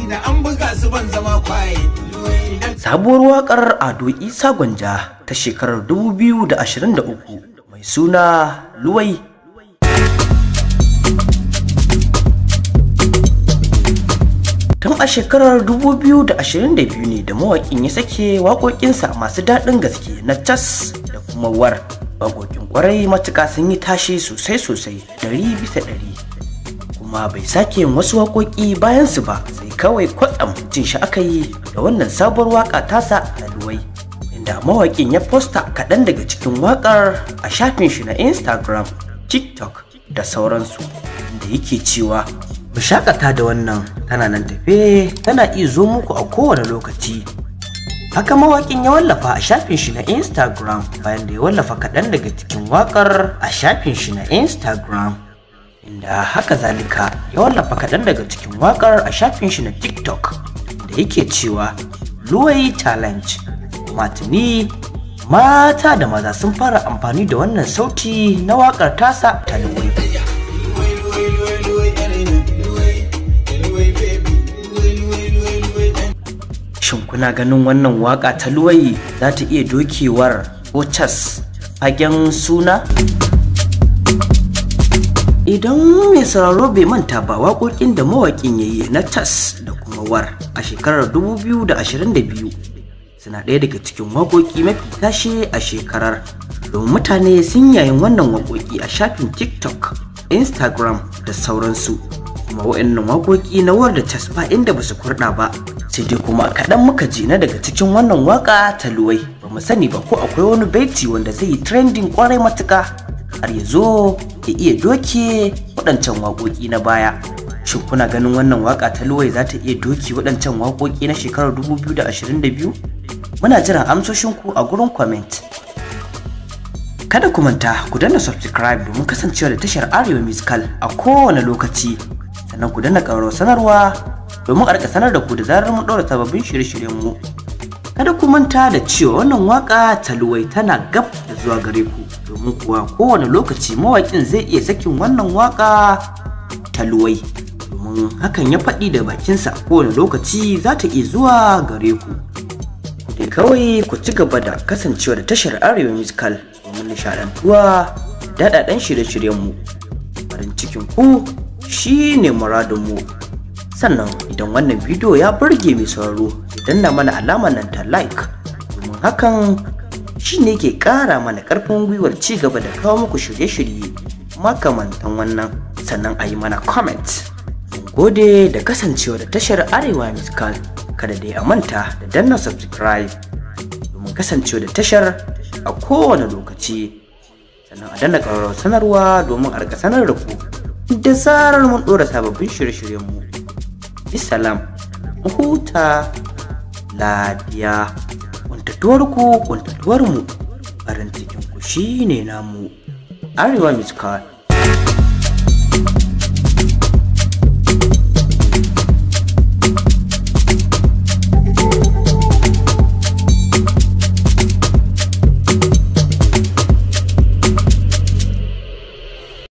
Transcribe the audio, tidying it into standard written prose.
da an buga su ban zama kwaye. Sabuwar waƙar Ado Isa Gwanja ta shekarar 2023 mai suna Luwai. Tun a shekarar 2022 ne da mawaƙin ya sake waƙoƙinsa masu daɗin gaske na cas da kuma war. Waƙoƙin ƙwarai matuƙa sun yi tashi sosai 100%. Kuma bai sake yin wasu waƙoƙi bayansu ba, sai kawai kwatsam jin shi aka yi da wannan sabuwar waƙa tasa na Luwai, inda mawaƙin ya posta kaɗan daga cikin waƙar a shafin shi na Instagram, TikTok da sauransu, inda yake cewa mu shakata da wannan, tana nan tafe, tana iya zo muku a kowane lokaci. Haka mawaƙin ya wallafa a shafin shi na Instagram bayan da ya wallafa kaɗan daga cikin waƙar a shafin shi na Instagram, inda haka zalika ya wallafa kaɗan daga cikin waƙar a shafin shi na TikTok da yake cewa Luwai challenge. Kuma tuni mata da maza sun fara amfani da wannan sauti na waƙar tasa ta Luwai. Shin kuna ganin wannan waƙa ta Luwai za ta iya dokewar cas fagen suna? Idan mai sauraro bai manta ba, waƙoƙin da mawaƙin ya yi na tas da kuma war a shekarar 2022 suna ɗaya daga cikin waƙoƙi mafi tashe a shekarar, domin mutane sun yayin wannan waƙoƙi a shafin TikTok, Instagram da sauransu. Kuma waɗannan waƙoƙi na war da tas ba inda ba su kurɗa ba, sai dai kuma kaɗan muka ji na daga cikin wannan waƙa ta Luwai. Ba mu sani ba ko akwai wani baiti wanda zai yi trending ƙwarai matuƙa har ya zo ya iya doke waɗancan waƙoƙi na baya. Shin kuna ganin wannan waƙa ta Luwai za ta iya doke waɗancan waƙoƙi na shekarar 2022? Muna jiran amsoshinku a gurin comment. Kada ku manta ku danna subscribe domin kasancewa da tashar Arewa Musical a kowane lokaci, sannan ku danna ƙararrawar sanarwa domin a rika sanar da ku da zarar mun ɗaura sababbin shirye-shiryenmu. Kada ku manta da cewa wannan waƙa ta Luwai tana gab da zuwa gare ku, domin kuwa kowane lokaci mawaƙin zai iya sakin wannan waƙa ta Luwai, domin hakan ya faɗi da bakinsa, kowane lokaci za ta iya zuwa gare ku. Dai kawai ku ci gaba da kasancewa da tashar Arewa Musical domin nishaɗantuwa da daɗaɗɗen shirye-shiryenmu. Farin cikin ku shine muradinmu. Sannan idan wannan bidiyo ya burge mai sauraro, danna mana alamar nan ta like, domin hakan shi ne ke ƙara mana ƙarfin gwiwar ci gaba da kawo muku shirye-shirye makamantan wannan. Sannan a yi mana comment. Gode da kasancewa da tashar Arewa Musical. Kada dai a manta da danna subscribe domin kasancewa da tashar a kowane lokaci, sannan a danna ƙararrawar sanarwa domin a rika sanar da ku da zarar mun ɗora sababbin shirye-shiryenmu. Bisalam, huta lafiya. Kuntatuwarku kuntatuwarmu, farin cikinku shine namu. Arewa Musical.